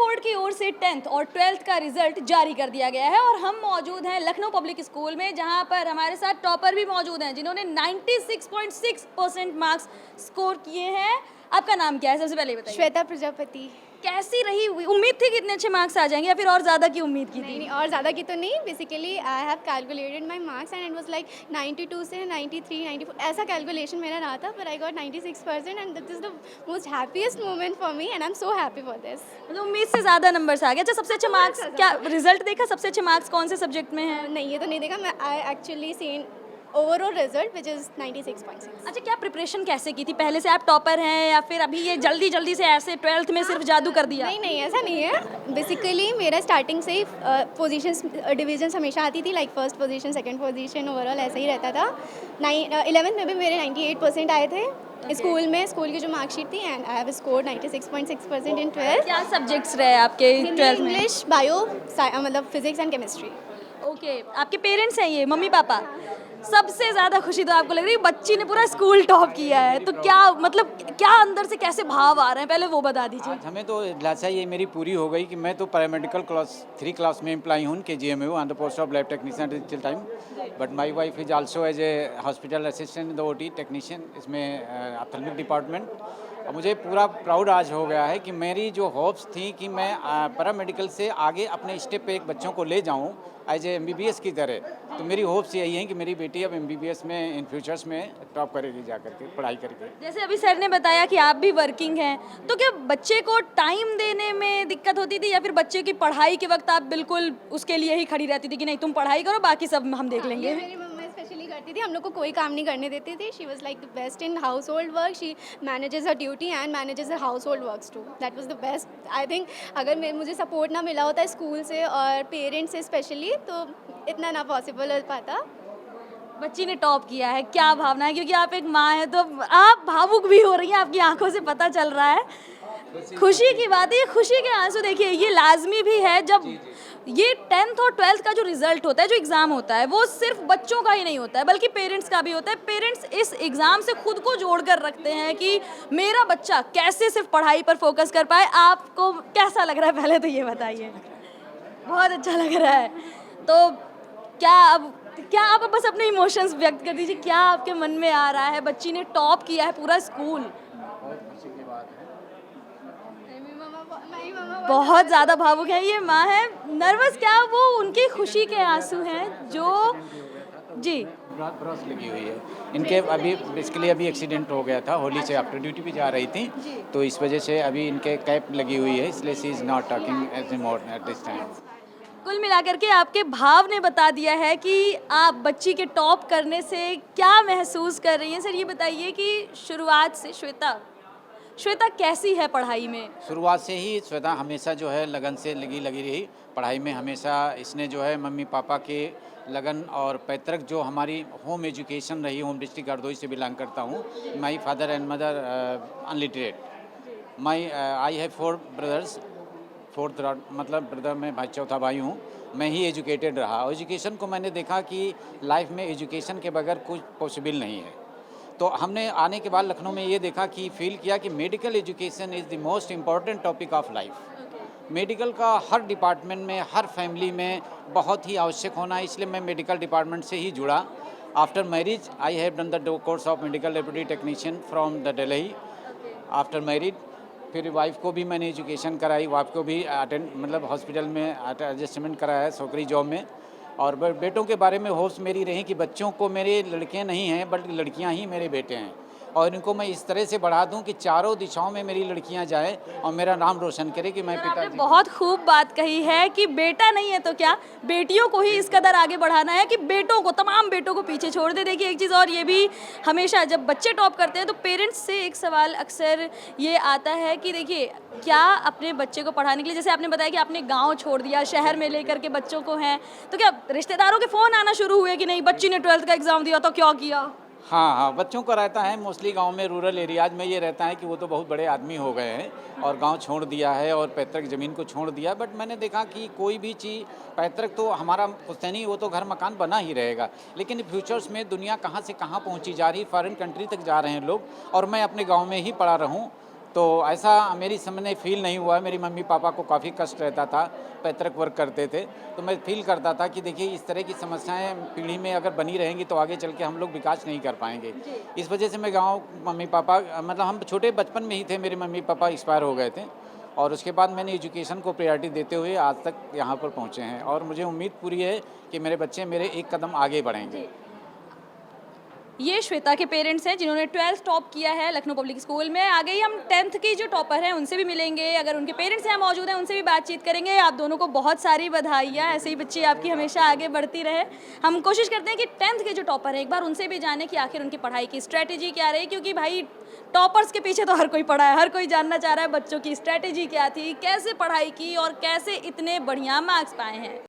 Board की ओर से 10th और 12th का रिजल्ट जारी कर दिया गया है और हम मौजूद हैं लखनऊ पब्लिक स्कूल में, जहां पर हमारे साथ टॉपर भी मौजूद हैं जिन्होंने 96.6% मार्क्स स्कोर किए हैं। आपका नाम क्या है, सबसे पहले बताइए। श्वेता प्रजापति। कैसी रही उम्मीद थी कि इतने अच्छे मार्क्स आ जाएंगे या फिर और ज़्यादा की उम्मीद की नहीं थी? नहीं, और ज़्यादा की तो नहीं। Basically I have calculated my marks and it was like 92 से 93 94 ऐसा कैलकुलेशन मेरा रहा था, पर I got 96% and this is the most happiest moment for me and I am so happy for this. मतलब उम्मीद से ज़्यादा नंबर्स आ गए। अच्छा, सबसे अच्छे मार्क्स क्या रिजल्ट देखा? सबसे अच्छे मार्क्स कौन से सब्जेक्ट में हैं? नहीं, ये तो नहीं देखा मैं। I actually seen overall result which is 96.6। अच्छा, क्या प्रिपरेशन कैसे की थी? पहले से आप टॉपर हैं या फिर अभी ये जल्दी जल्दी से ऐसे 12th में सिर्फ जादू कर दिया? नहीं नहीं, ऐसा नहीं है। बेसिकली मेरा स्टार्टिंग से ही पोजीशंस डिविजन्स हमेशा आती थी, like first position, second position, overall ऐसा ही रहता था। 11th में भी मेरे 98% आए थे स्कूल में, स्कूल की जो मार्कशीट थी, and I have scored 96.6% in 12th। क्या सब्जेक्ट्स रहे आपके 12th में? इंग्लिश, बायो, मतलब फिजिक्स एंड केमिस्ट्री। ओके, आपके पेरेंट्स हैं ये, मम्मी पापा? सबसे ज़्यादा खुशी तो आपको लग रही है बच्ची ने पूरा स्कूल टॉप किया है, तो क्या मतलब क्या अंदर से कैसे भाव आ रहे हैं, पहले वो बता दीजिए। आज हमें तो लालसा ये मेरी पूरी हो गई कि मैं तो पैरामेडिकल क्लास 3 क्लास में एम्प्लॉई हूँ के GMU on the post of lab technician digital time, but my wife is also as a hospital assistant in the OT technician, इसमें ऑप्थेल्मिक डिपार्टमेंट। और मुझे पूरा प्राउड आज हो गया है कि मेरी जो होप्स थी कि मैं पैरामेडिकल से आगे अपने स्टेप पे एक बच्चों को ले जाऊँ एज ए MBBS की तरह, तो मेरी होप्स यही हैं कि मेरी बेटी अब MBBS में इन फ्यूचर्स में टॉप करेगी जा करके पढ़ाई करके। जैसे अभी सर ने बताया कि आप भी वर्किंग हैं, तो क्या बच्चे को टाइम देने में दिक्कत होती थी या फिर बच्चे की पढ़ाई के वक्त आप बिल्कुल उसके लिए ही खड़ी रहती थी कि नहीं तुम पढ़ाई करो बाकी सब हम देख लेंगे? मेरी मम्मा स्पेशली करती थी, हम लोग को कोई काम नहीं करने देती थी। She was like the best in household work. She manages her duty and manages her household works too. That was the best. I think अगर मुझे सपोर्ट ना मिला होता स्कूल से और पेरेंट्स से स्पेशली, तो इतना ना पॉसिबल हो पाता। बच्ची ने टॉप किया है, क्या भावना है? क्योंकि आप एक माँ हैं तो आप भावुक भी हो रही हैं, आपकी आंखों से पता चल रहा है। खुशी की बात है, ये खुशी के आंसू देखिए ये लाजमी भी है। जब ये 10th और 12th का जो रिजल्ट होता है, जो एग्ज़ाम होता है, वो सिर्फ बच्चों का ही नहीं होता है बल्कि पेरेंट्स का भी होता है। पेरेंट्स इस एग्ज़ाम से खुद को जोड़ कर रखते हैं कि मेरा बच्चा कैसे सिर्फ पढ़ाई पर फोकस कर पाए। आपको कैसा लग रहा है, पहले तो ये बताइए। बहुत अच्छा लग रहा है। तो क्या आप बस अपने इमोशंस व्यक्त कर दीजिए, क्या आपके मन में आ रहा है? बच्ची ने टॉप किया है पूरा स्कूल, बहुत ज़्यादा भावुक है। ये माँ है, नर्वस क्या, वो उनकी खुशी के आंसू हैं जो जी ब्रश लगी हुई है इनके। अभी बेसिकली अभी एक्सीडेंट हो गया था, होली से आफ्टर ड्यूटी भी जा रही थी, तो इस वजह से अभी इनके कैप लगी हुई है, इसलिए she is not talking as more at this time. कुल मिलाकर के आपके भाव ने बता दिया है कि आप बच्ची के टॉप करने से क्या महसूस कर रही हैं। सर ये बताइए कि शुरुआत से श्वेता कैसी है पढ़ाई में? शुरुआत से ही श्वेता हमेशा जो है लगन से लगी रही पढ़ाई में। हमेशा इसने जो है मम्मी पापा के लगन और पैतृक जो हमारी होम एजुकेशन रही, होम डिस्ट्रिक्ट हरदोई से बिलोंग करता हूँ। My father and mother unliterate. I have 4 brothers, fourth मतलब ब्रदर में भाई चौथा भाई हूँ। मैं ही एजुकेटेड रहा। एजुकेशन को मैंने देखा कि लाइफ में एजुकेशन के बगैर कुछ पॉसिबल नहीं है। तो हमने आने के बाद लखनऊ में ये देखा कि फील किया कि medical education is the most important topic of life. Medical का हर डिपार्टमेंट में, हर फैमिली में बहुत ही आवश्यक होना है, इसलिए मैं मेडिकल डिपार्टमेंट से ही जुड़ा। After marriage I have done the course of medical laboratory technician from the Delhi after married. फिर वाइफ को भी मैंने एजुकेशन कराई, वाइफ को भी अटेंड मतलब हॉस्पिटल में एडजस्टमेंट कराया सरकारी जॉब में। और बेटों के बारे में होप्स मेरी रही कि बच्चों को मेरे लड़के नहीं हैं बल्कि लड़कियां ही मेरे बेटे हैं, और इनको मैं इस तरह से बढ़ा दूं कि चारों दिशाओं में मेरी लड़कियां जाएं और मेरा नाम रोशन करे कि मैं आपने पिताजी। बहुत खूब बात कही है कि बेटा नहीं है तो क्या, बेटियों को ही इस कदर आगे बढ़ाना है कि बेटों को, तमाम बेटों को पीछे छोड़ दे। देखिए एक चीज़ और ये भी, हमेशा जब बच्चे टॉप करते हैं तो पेरेंट्स से एक सवाल अक्सर ये आता है कि देखिए क्या अपने बच्चे को पढ़ाने के लिए, जैसे आपने बताया कि आपने गाँव छोड़ दिया, शहर में लेकर के बच्चों को हैं, तो क्या रिश्तेदारों के फ़ोन आना शुरू हुए कि नहीं बच्ची ने 12th का एग्ज़ाम दिया तो क्या किया? हाँ, बच्चों को रहता है मोस्टली गांव में, रूरल एरियाज में ये रहता है कि वो तो बहुत बड़े आदमी हो गए हैं और गांव छोड़ दिया है और पैतृक ज़मीन को छोड़ दिया। बट मैंने देखा कि कोई भी चीज़ पैतृक तो हमारा पुश्तैनी, वो तो घर मकान बना ही रहेगा, लेकिन फ्यूचर्स में दुनिया कहाँ से कहाँ पहुँची जा रही, फॉरेन कंट्री तक जा रहे हैं लोग, और मैं अपने गाँव में ही पड़ा रहूँ तो ऐसा मेरी सामने फील नहीं हुआ। मेरी मम्मी पापा को काफ़ी कष्ट रहता था, पैतृक वर्क करते थे, तो मैं फील करता था कि देखिए इस तरह की समस्याएं पीढ़ी में अगर बनी रहेंगी तो आगे चल के हम लोग विकास नहीं कर पाएंगे। इस वजह से मैं गाँव मम्मी पापा मतलब हम छोटे बचपन में ही थे, मेरे मम्मी पापा एक्सपायर हो गए थे और उसके बाद मैंने एजुकेशन को प्रायोरिटी देते हुए आज तक यहाँ पर पहुँचे हैं और मुझे उम्मीद पूरी है कि मेरे बच्चे मेरे एक कदम आगे बढ़ेंगे। ये श्वेता के पेरेंट्स हैं जिन्होंने 12th टॉप किया है लखनऊ पब्लिक स्कूल में। आगे ही हम 10th की जो टॉपर हैं उनसे भी मिलेंगे, अगर उनके पेरेंट्स यहाँ मौजूद हैं उनसे भी बातचीत करेंगे। आप दोनों को बहुत सारी बधाइयाँ, ऐसे ही बच्ची आपकी हमेशा आगे बढ़ती रहे। हम कोशिश करते हैं कि 10th के जो टॉपर हैं एक बार उनसे भी जाने कि आखिर उनकी पढ़ाई की स्ट्रैटेजी क्या रही, क्योंकि भाई टॉपर्स के पीछे तो हर कोई पड़ा है, हर कोई जानना चाह रहा है बच्चों की स्ट्रैटेजी क्या थी, कैसे पढ़ाई की और कैसे इतने बढ़िया मार्क्स पाए हैं।